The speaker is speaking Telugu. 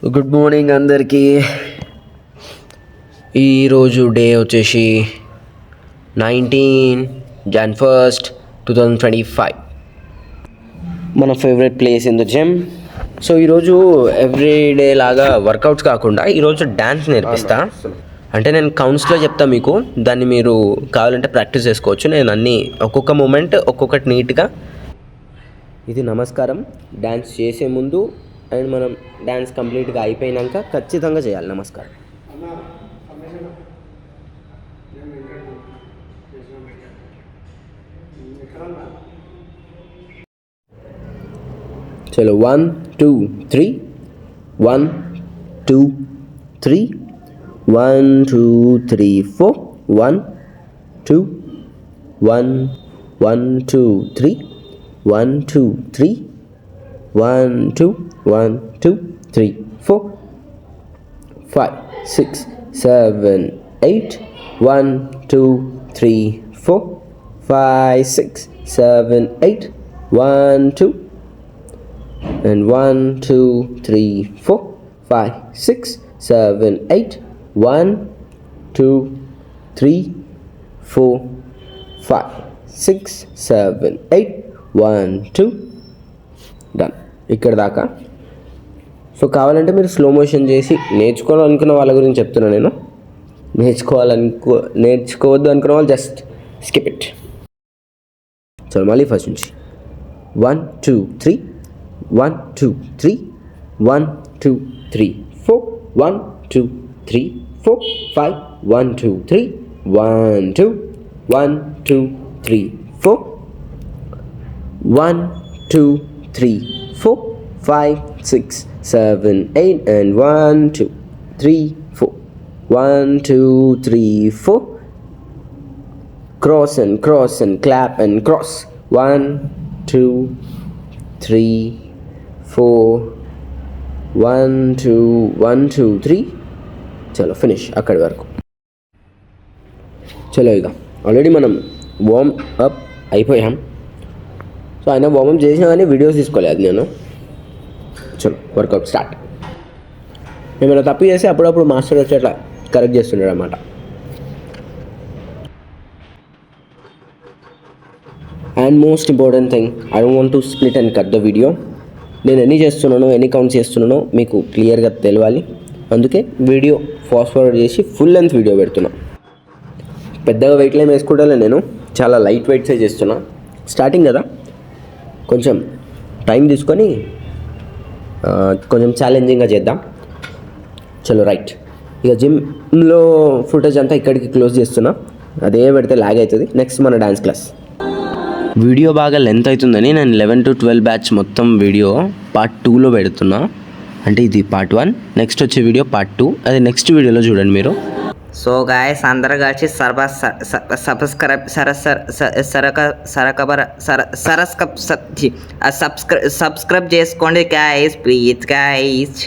గుడ్ మార్నింగ్ అందరికీ. ఈరోజు డే వచ్చేసి 19 Jan 1, 2025. మన favourite place in the gym. So ఈరోజు ఎవ్రీడే లాగా వర్కౌట్స్ కాకుండా ఈరోజు డ్యాన్స్ నేర్పిస్తా. అంటే నేను కౌంట్స్లో చెప్తా మీకు, దాన్ని మీరు కావాలంటే ప్రాక్టీస్ చేసుకోవచ్చు. నేను అన్నీ ఒక్కొక్క మూమెంట్ ఒక్కొక్కటి నీట్గా. ఇది నమస్కారం. డ్యాన్స్ చేసే ముందు అండ్ మనం డ్యాన్స్ కంప్లీట్గా అయిపోయినాక ఖచ్చితంగా చేయాలి నమస్కారం. చలో 1 2 3 1 2 3 1 2 3 4 1 2 1 1 2 3 1 2 3 1 2 1 2 3 4 5 6 7 8 1 2 3 4 5 6 7 8 1 2 and 1 2 3 4 5 6 7 8 1 2 3 4 5 6 7 8 1 2 డన్. ఇక్కడ దాకా. సో కావాలంటే మీరు స్లో మోషన్ చేసి నేర్చుకోవాలనుకున్న వాళ్ళ గురించి చెప్తున్నా నేను. నేర్చుకోవద్దు అనుకున్న వాళ్ళు జస్ట్ స్కిప్ ఇట్. చలో మళ్ళీ ఫస్ట్ నుంచి 1 2 3 1 2 3 1 2 3 4 1 2 3 4 5 1 2 3 1 2 1 2 3 4 1 2 3 4 5 6 7 8 and 1 2 3 4 1 2 3 4 cross and clap and cross 1 2 3 4 1 2 1 2 3 చలో ఫినిష్ అక్కడి వరకు. చలో ఇక ఆల్రెడీ మనం వార్మ్ అప్ అయిపోయాం. సో ఆయన వార్మప్ చేసినా కానీ వీడియోస్ తీసుకోలేదు నేను. చలో వర్కౌట్ స్టార్ట్. ఏమైనా తప్పు చేసి అప్పుడప్పుడు మాస్టర్ వచ్చి అట్లా కరెక్ట్ చేస్తున్నాడు అన్నమాట. And most important thing, I don't want to split and cut the video. నేను ఎన్ని చేస్తున్నానో ఎన్ని కౌంట్స్ చేస్తున్నానో మీకు క్లియర్గా తెలియాలి. అందుకే వీడియో ఫాస్ట్ ఫార్వర్డ్ చేసి ఫుల్ లెంత్ వీడియో పెడుతున్నా. పెద్దగా వెయిట్లు ఏం వేసుకోవట్లే, నేను చాలా లైట్ వెయిట్సే చేస్తున్నా. స్టార్టింగ్ కదా, కొంచెం టైం తీసుకొని కొంచెం ఛాలెంజింగ్గా చేద్దాం. చలో రైట్. ఇక జిమ్లో ఫుటేజ్ అంతా ఇక్కడికి క్లోజ్ చేస్తున్నా. అదే పెడితే లాగ్ అవుతుంది. నెక్స్ట్ మన డ్యాన్స్ క్లాస్. వీడియో బాగా లెంత్ అవుతుందని నేను 11 to 12 బ్యాచ్ మొత్తం వీడియో పార్ట్ 2లో పెడుతున్నా. అంటే ఇది పార్ట్ 1, నెక్స్ట్ వచ్చే వీడియో పార్ట్ 2. అది నెక్స్ట్ వీడియోలో చూడండి మీరు. సో గాయస్ అందరు కలిసి సబ్స్క్రైబ్ చేసుకోండి గాయస్, ప్లీజ్ గాయస్.